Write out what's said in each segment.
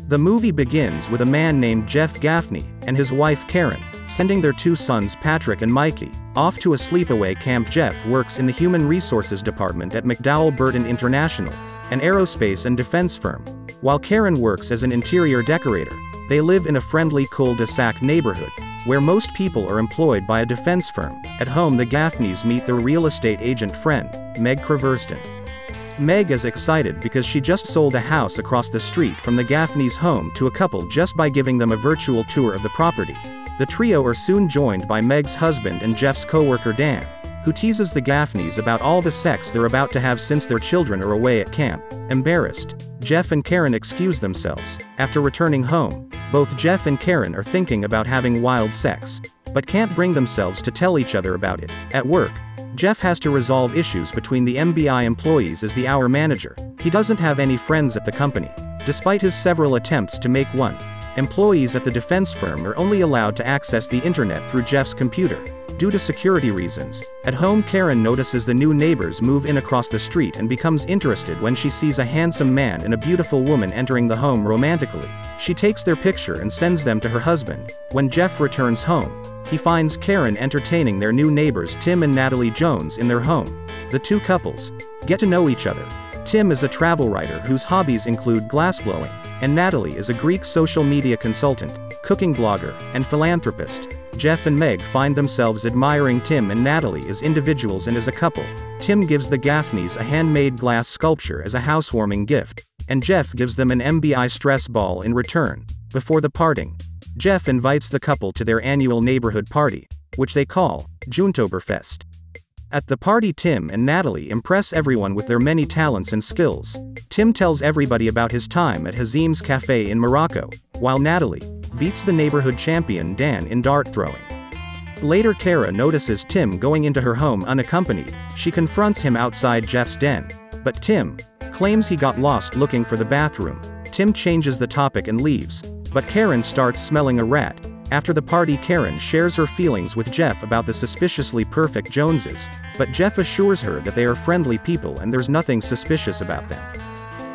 The movie begins with a man named Jeff Gaffney and his wife Karen sending their 2 sons Patrick and Mikey off to a sleepaway camp. Jeff works in the Human Resources Department at McDowell Burton International, an aerospace and defense firm, while Karen works as an interior decorator. They live in a friendly cul-de-sac neighborhood, where most people are employed by a defense firm. At home, the Gaffneys meet their real estate agent friend, Meg Creverston. Meg is excited because she just sold a house across the street from the Gaffneys' home to a couple just by giving them a virtual tour of the property. The trio are soon joined by Meg's husband and Jeff's coworker Dan, who teases the Gaffneys about all the sex they're about to have since their children are away at camp. Embarrassed, Jeff and Karen excuse themselves. After returning home, both Jeff and Karen are thinking about having wild sex, but can't bring themselves to tell each other about it. At work, Jeff has to resolve issues between the MBI employees as the hour manager. He doesn't have any friends at the company, despite his several attempts to make one. Employees at the defense firm are only allowed to access the internet through Jeff's computer, due to security reasons. At home, Karen notices the new neighbors move in across the street and becomes interested when she sees a handsome man and a beautiful woman entering the home romantically. She takes their picture and sends them to her husband. When Jeff returns home, he finds Karen entertaining their new neighbors Tim and Natalie Jones in their home. The 2 couples get to know each other. Tim is a travel writer whose hobbies include glassblowing, and Natalie is a Greek social media consultant, cooking blogger, and philanthropist. Jeff and Meg find themselves admiring Tim and Natalie as individuals and as a couple. Tim gives the Gaffneys a handmade glass sculpture as a housewarming gift, and Jeff gives them an MBI stress ball in return. Before the parting, Jeff invites the couple to their annual neighborhood party, which they call Juntoberfest. At the party, Tim and Natalie impress everyone with their many talents and skills. Tim tells everybody about his time at Hazim's Cafe in Morocco, while Natalie beats the neighborhood champion Dan in dart throwing. Later, Kara notices Tim going into her home unaccompanied. She confronts him outside Jeff's den, but Tim claims he got lost looking for the bathroom. Tim changes the topic and leaves, but Karen starts smelling a rat. After the party, Karen shares her feelings with Jeff about the suspiciously perfect Joneses, but Jeff assures her that they are friendly people and there's nothing suspicious about them.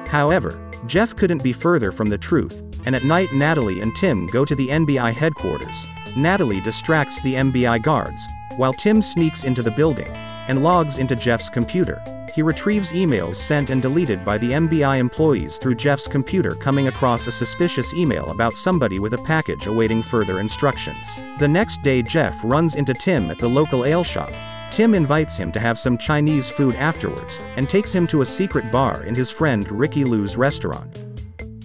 However, Jeff couldn't be further from the truth, and at night Natalie and Tim go to the NBI headquarters. Natalie distracts the MBI guards, while Tim sneaks into the building and logs into Jeff's computer. He retrieves emails sent and deleted by the MBI employees through Jeff's computer, coming across a suspicious email about somebody with a package awaiting further instructions. The next day, Jeff runs into Tim at the local ale shop. Tim invites him to have some Chinese food afterwards, and takes him to a secret bar in his friend Ricky Lou's restaurant.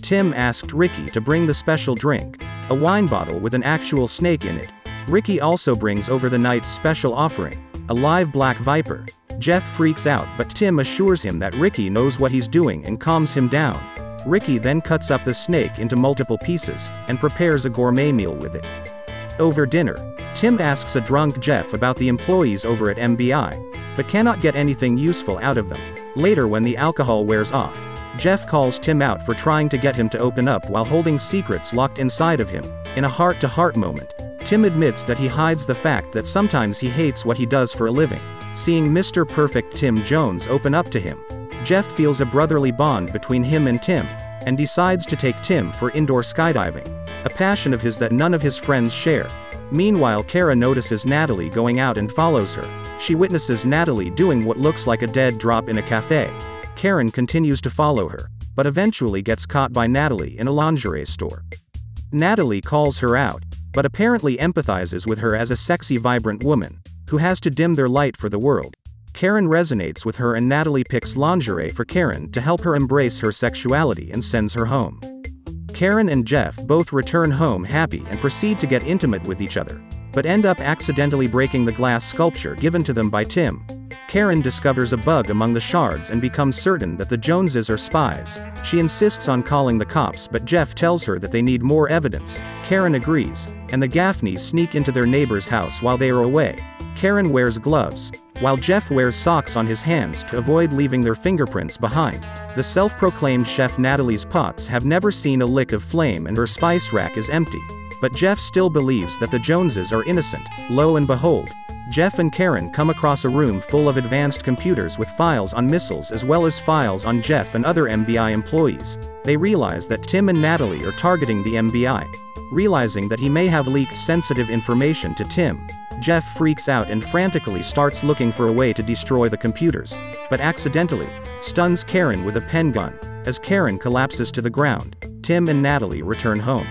Tim asked Ricky to bring the special drink, a wine bottle with an actual snake in it. Ricky also brings over the night's special offering, a live black viper. Jeff freaks out, but Tim assures him that Ricky knows what he's doing and calms him down. Ricky then cuts up the snake into multiple pieces, and prepares a gourmet meal with it. Over dinner, Tim asks a drunk Jeff about the employees over at MBI, but cannot get anything useful out of them. Later, when the alcohol wears off, Jeff calls Tim out for trying to get him to open up while holding secrets locked inside of him. In a heart-to-heart moment, Tim admits that he hides the fact that sometimes he hates what he does for a living. Seeing Mr. Perfect Tim Jones open up to him, Jeff feels a brotherly bond between him and Tim, and decides to take Tim for indoor skydiving, a passion of his that none of his friends share. Meanwhile, Kara notices Natalie going out and follows her. She witnesses Natalie doing what looks like a dead drop in a cafe. Karen continues to follow her, but eventually gets caught by Natalie in a lingerie store. Natalie calls her out, but apparently empathizes with her as a sexy, vibrant woman who has to dim their light for the world. Karen resonates with her, and Natalie picks lingerie for Karen to help her embrace her sexuality and sends her home. Karen and Jeff both return home happy and proceed to get intimate with each other, but end up accidentally breaking the glass sculpture given to them by Tim. Karen discovers a bug among the shards and becomes certain that the Joneses are spies. She insists on calling the cops, but Jeff tells her that they need more evidence. Karen agrees, and the Gaffneys sneak into their neighbor's house while they are away. Karen wears gloves, while Jeff wears socks on his hands to avoid leaving their fingerprints behind. The self-proclaimed chef Natalie's pots have never seen a lick of flame and her spice rack is empty. But Jeff still believes that the Joneses are innocent. Lo and behold, Jeff and Karen come across a room full of advanced computers with files on missiles as well as files on Jeff and other MBI employees. They realize that Tim and Natalie are targeting the FBI. Realizing that he may have leaked sensitive information to Tim, Jeff freaks out and frantically starts looking for a way to destroy the computers, but accidentally stuns Karen with a pen gun. As Karen collapses to the ground, Tim and Natalie return home.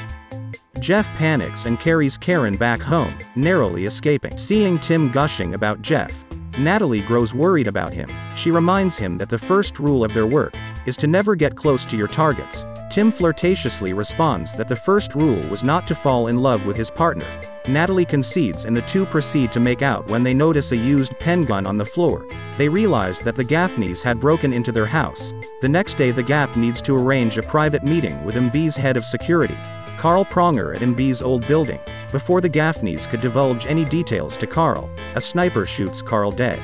Jeff panics and carries Karen back home, narrowly escaping. Seeing Tim gushing about Jeff, Natalie grows worried about him. She reminds him that the first rule of their work is to never get close to your targets. Tim flirtatiously responds that the first rule was not to fall in love with his partner. Natalie concedes and the two proceed to make out when they notice a used pen gun on the floor. They realize that the Gaffneys had broken into their house. The next day the Gap needs to arrange a private meeting with MB's head of security, Carl Pronger, at MB's old building. Before the Gaffneys could divulge any details to Carl, a sniper shoots Carl dead.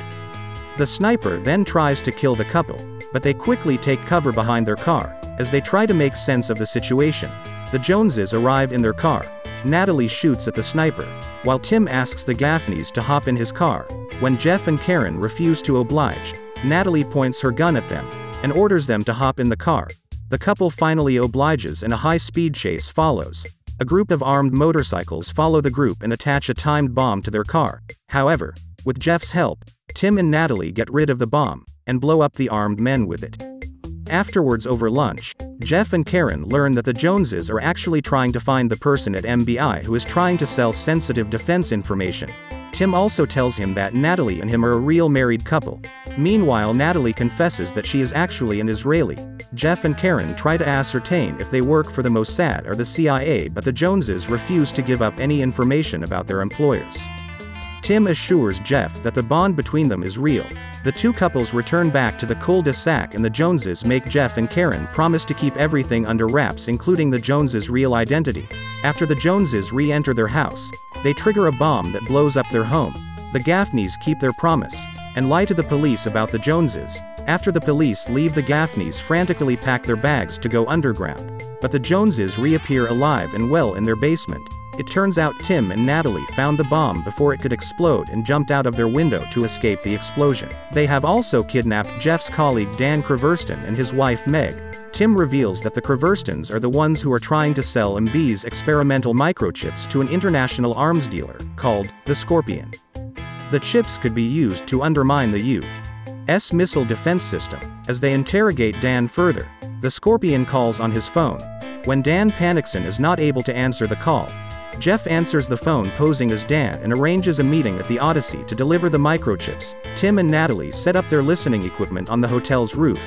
The sniper then tries to kill the couple, but they quickly take cover behind their car. As they try to make sense of the situation, the Joneses arrive in their car. Natalie shoots at the sniper, while Tim asks the Gaffneys to hop in his car. When Jeff and Karen refuse to oblige, Natalie points her gun at them and orders them to hop in the car. The couple finally obliges and a high-speed chase follows. A group of armed motorcycles follow the group and attach a timed bomb to their car. However, with Jeff's help, Tim and Natalie get rid of the bomb and blow up the armed men with it. Afterwards, over lunch, Jeff and Karen learn that the Joneses are actually trying to find the person at MBI who is trying to sell sensitive defense information. Tim also tells him that Natalie and him are a real married couple. Meanwhile, Natalie confesses that she is actually an Israeli. Jeff and Karen try to ascertain if they work for the Mossad or the CIA, but the Joneses refuse to give up any information about their employers. Tim assures Jeff that the bond between them is real. The two couples return back to the cul-de-sac and the Joneses make Jeff and Karen promise to keep everything under wraps, including the Joneses' real identity. After the Joneses re-enter their house, they trigger a bomb that blows up their home. The Gaffneys keep their promise and lie to the police about the Joneses. After the police leave, the Gaffneys frantically pack their bags to go underground, but the Joneses reappear alive and well in their basement. It turns out Tim and Natalie found the bomb before it could explode and jumped out of their window to escape the explosion. They have also kidnapped Jeff's colleague Dan Creverston and his wife Meg. Tim reveals that the Creverstons are the ones who are trying to sell MB's experimental microchips to an international arms dealer called the Scorpion. The chips could be used to undermine the U.S. missile defense system. As they interrogate Dan further, the Scorpion calls on his phone. When Dan panics and is not able to answer the call, Jeff answers the phone posing as Dan and arranges a meeting at the Odyssey to deliver the microchips. Tim and Natalie set up their listening equipment on the hotel's roof,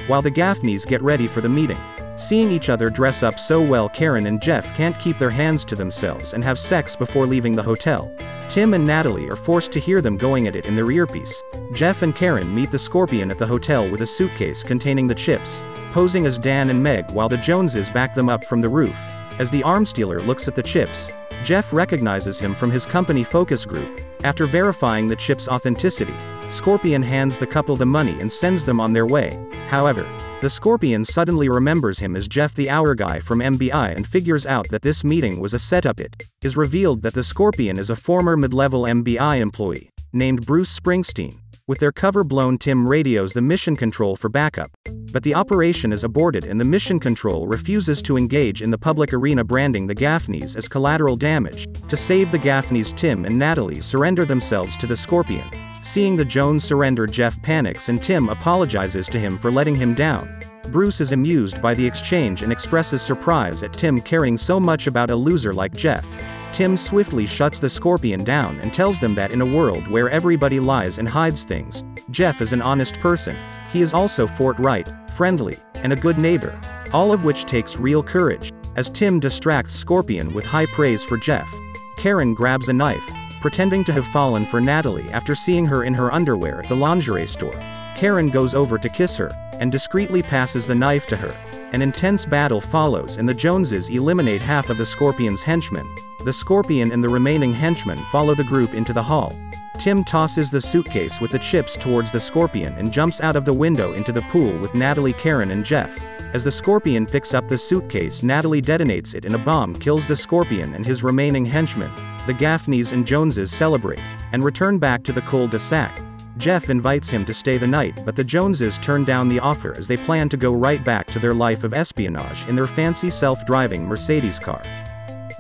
while the Gaffneys get ready for the meeting. Seeing each other dress up so well, Karen and Jeff can't keep their hands to themselves and have sex before leaving the hotel. Tim and Natalie are forced to hear them going at it in their earpiece. Jeff and Karen meet the Scorpion at the hotel with a suitcase containing the chips, posing as Dan and Meg while the Joneses back them up from the roof. As the arms dealer looks at the chips, Jeff recognizes him from his company focus group. After verifying the chip's authenticity, Scorpion hands the couple the money and sends them on their way. However, the Scorpion suddenly remembers him as Jeff the Hour Guy from MBI and figures out that this meeting was a setup. It is revealed that the Scorpion is a former mid-level MBI employee, named Bruce Springsteen. With their cover blown, Tim radios the mission control for backup, but the operation is aborted and the mission control refuses to engage in the public arena, branding the Gaffneys as collateral damage. To save the Gaffneys, Tim and Natalie surrender themselves to the Scorpion. Seeing the Jones surrender, Jeff panics and Tim apologizes to him for letting him down. Bruce is amused by the exchange and expresses surprise at Tim caring so much about a loser like Jeff. Tim swiftly shuts the Scorpion down and tells them that in a world where everybody lies and hides things, Jeff is an honest person. He is also forthright, friendly, and a good neighbor, all of which takes real courage. As Tim distracts Scorpion with high praise for Jeff, Karen grabs a knife, pretending to have fallen for Natalie after seeing her in her underwear at the lingerie store. Karen goes over to kiss her, and discreetly passes the knife to her. An intense battle follows and the Joneses eliminate half of the Scorpion's henchmen. The Scorpion and the remaining henchmen follow the group into the hall. Tim tosses the suitcase with the chips towards the Scorpion and jumps out of the window into the pool with Natalie, Karen and Jeff. As the Scorpion picks up the suitcase, Natalie detonates it and a bomb kills the Scorpion and his remaining henchmen. The Gaffneys and Joneses celebrate and return back to the cul-de-sac. Jeff invites him to stay the night, but the Joneses turn down the offer as they plan to go right back to their life of espionage in their fancy self-driving Mercedes car.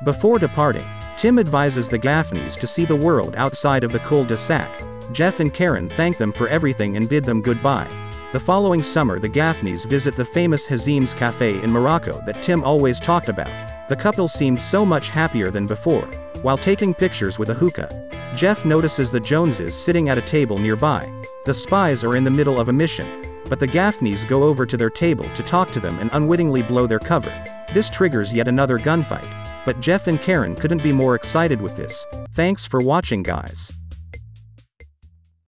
Before departing, Tim advises the Gaffneys to see the world outside of the cul-de-sac. Jeff and Karen thank them for everything and bid them goodbye. The following summer, the Gaffneys visit the famous Hazim's Cafe in Morocco that Tim always talked about. The couple seemed so much happier than before. While taking pictures with a hookah, Jeff notices the Joneses sitting at a table nearby. The Spies are in the middle of a mission, but the Gaffneys go over to their table to talk to them and unwittingly blow their cover. This triggers yet another gunfight. But Jeff and Karen couldn't be more excited with this. Thanks for watching, guys.